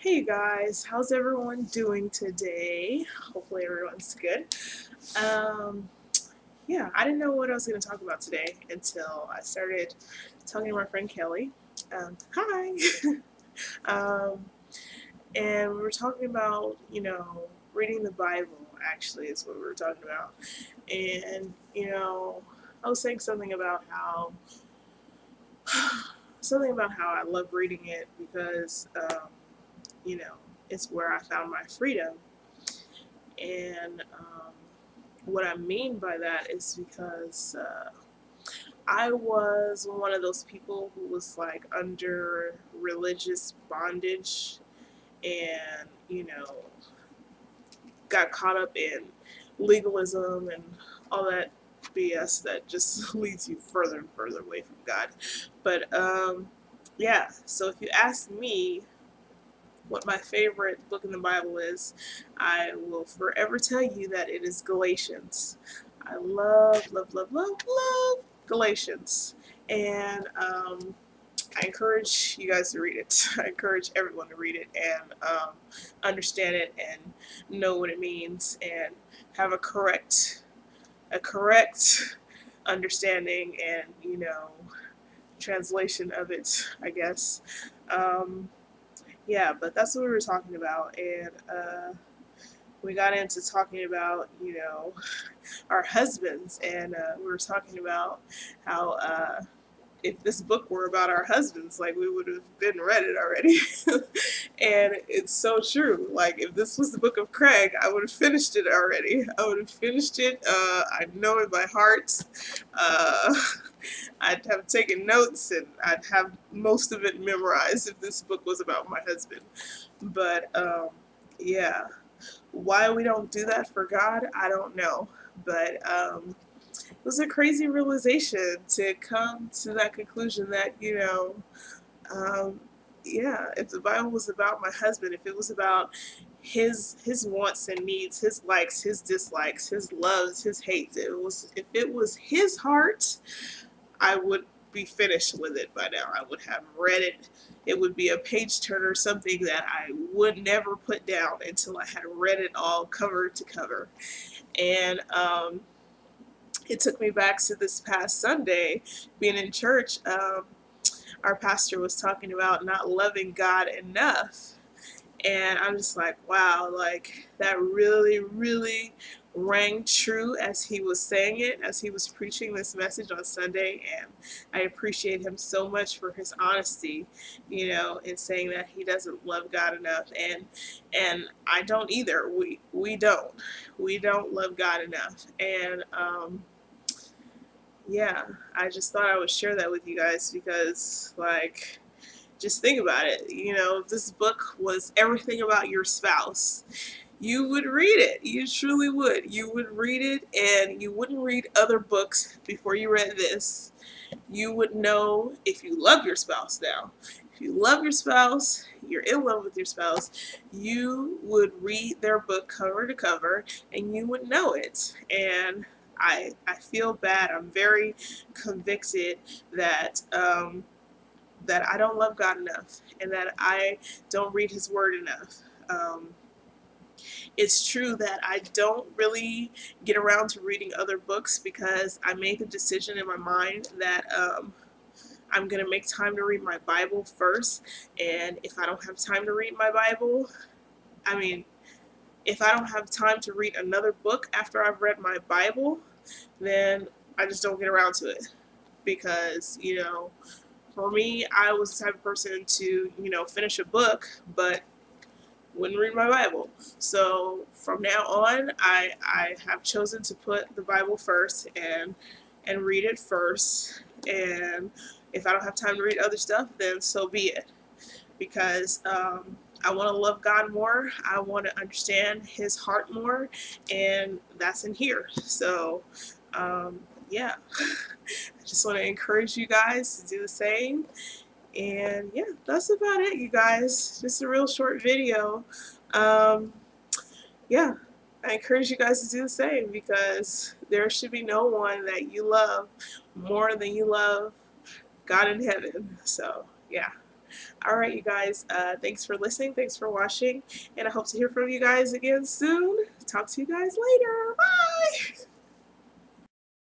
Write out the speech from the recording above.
Hey guys, how's everyone doing today? Hopefully everyone's good. Um, yeah, I didn't know what I was going to talk about today until I started talking to my friend Kelly. Hi! um, and we were talking about, reading the Bible, actually, is what we were talking about. And, I was saying something about how I love reading it because, you know, it's where I found my freedom. And what I mean by that is because I was one of those people who was like under religious bondage and, got caught up in legalism and all that BS that just leads you further and further away from God. But yeah, so if you ask me, what my favorite book in the Bible is, I will forever tell you that it is Galatians. I love, love, love, love, love Galatians. And I encourage you guys to read it. I encourage everyone to read it and understand it and know what it means and have a correct understanding and translation of it, I guess. Um, yeah, but that's what we were talking about, and we got into talking about our husbands, and we were talking about how if this book were about our husbands, like we would have been read it already. And it's so true. Like if this was the book of Craig, I would have finished it already. I would have finished it. I know in my heart. Uh, I'd have taken notes and I'd have most of it memorized if this book was about my husband. But yeah, why we don't do that for God, I don't know. But it was a crazy realization to come to that conclusion that, um, yeah, if the Bible was about my husband, if it was about his wants and needs, his likes, his dislikes, his loves, his hates, if it was his heart, I would be finished with it by now. I would have read it. It would be a page turner, something that I would never put down until I had read it all cover to cover. And it took me back to this past Sunday, being in church. Our pastor was talking about not loving God enough. And I'm just like, wow, like that really, really rang true as he was saying it, as he was preaching this message on Sunday. And I appreciate him so much for his honesty, in saying that he doesn't love God enough. And I don't either. We don't love God enough. And yeah, I just thought I would share that with you guys because, like, just think about it. If this book was everything about your spouse, you would read it. You truly would. You would read it, and you wouldn't read other books before you read this. You would know if you love your spouse now. If you love your spouse, you're in love with your spouse, you would read their book cover to cover, and you would know it. And I feel bad. I'm very convicted that that I don't love God enough and that I don't read His Word enough. Um, it's true that I don't really get around to reading other books because I make a decision in my mind that I'm going to make time to read my Bible first. And if I don't have time to read my Bible, I mean, if I don't have time to read another book after I've read my Bible, then I just don't get around to it. Because, for me, I was the type of person to, finish a book, but wouldn't read my Bible. So from now on, I have chosen to put the Bible first and read it first. And if I don't have time to read other stuff, then so be it. Because I want to love God more. I want to understand His heart more, and that's in here. So, yeah, I just want to encourage you guys to do the same. And yeah, that's about it, you guys. Just a real short video. Um, yeah, I encourage you guys to do the same because there should be no one that you love more than you love God in heaven. So, yeah. Alright, you guys, thanks for listening, thanks for watching, and I hope to hear from you guys again soon. Talk to you guys later. Bye!